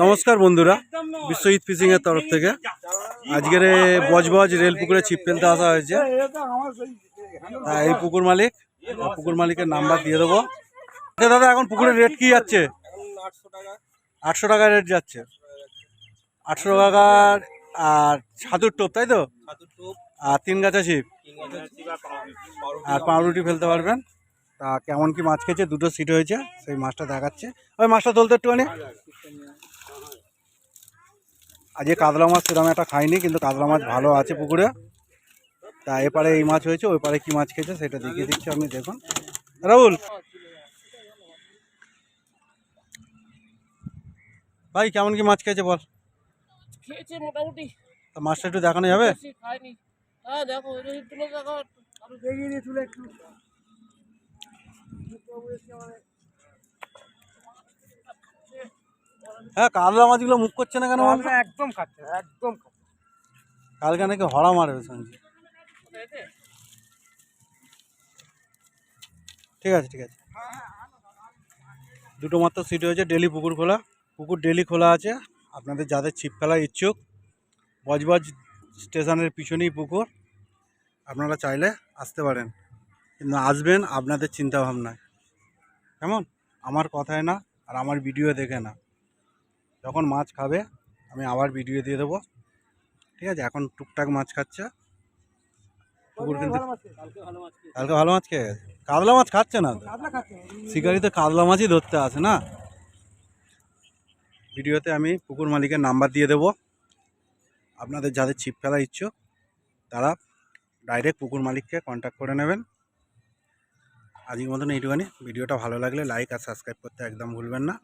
নমস্কার বন্ধুরা, বিশ্বজিৎ ফিশিং এর তরফ থেকে আজকের বজবজ রেল পুকুরে ছিপ ফেলতে আসা হয়েছে। এই পুকুর মালিকের নাম্বার দিয়ে দেবো। দাদা, এখন পুকুরের রেট কি যাচ্ছে? 800 টাকা রেট যাচ্ছে। 800 টাকার আর ছাতুর টোপ, তাই তো? আর 3 গাছা ছিপ আর পাউরুটি ফেলতে পারবেন। তা কেমন কি মাছ খেয়েছে, দুটো সিট হয়েছে, সেই মাছটা দেখাচ্ছে। ওই মাছটা তুলতে একটুখানি। আজকে কাতলা মাছ সেরকম একটা খাইনি, কিন্তু কাতলা মাছ ভালো আছে পুকুরে। তা এপারে এই মাছ হয়েছে, ওই পারে কি মাছ খেয়েছে সেটা দেখিয়ে দিচ্ছি, আপনি দেখুন। রাহুল ভাই, কেমন কি মাছ খেয়েছে বল? খেয়েছে মোটামুটি। তা মাছটা একটু দেখানো যাবে? খাইনি। হ্যাঁ দেখো, তুলে দেখো, দেখিয়ে দিয়ে তুলে একটু। হ্যাঁ, কাতলা মাছগুলো মুখ করছে না কেন? একদম খাচ্ছে, একদম। কালকে নাকি হড়া মারবে শুনছি। ঠিক আছে ঠিক আছে। দুটো মাত্র সিট হয়েছে। ডেলি পুকুর ডেলি খোলা আছে। আপনাদের যাদের ছিপ ফেলার ইচ্ছুক, বজবজ স্টেশনের পিছনেই পুকুর, আপনারা চাইলে আসতে পারেন, কিন্তু আসবেন আপনাদের চিন্তা ভাবনায়, কেমন? আমার কথায় না, আর আমার ভিডিও দেখে না। যখন মাছ খাবে আমি আবার ভিডিও দিয়ে দেবো, ঠিক আছে? এখন টুকটাক মাছ খাচ্ছে পুকুর, কিন্তু কালকে ভালো মাছ খেয়ে গেছে। কাতলা মাছ খাচ্ছে না, শিকারি তো কাতলা মাছই ধরতে আসে না। ভিডিওতে আমি পুকুর মালিকের নাম্বার দিয়ে দেবো। আপনাদের যাদের ছিপ ফেলার ইচ্ছুক তারা ডাইরেক্ট পুকুর মালিককে কন্ট্যাক্ট করে নেবেন। আজকের মতন এইটুখানি। ভিডিওটা ভালো লাগলে লাইক আর সাবস্ক্রাইব করতে একদম ভুলবেন না।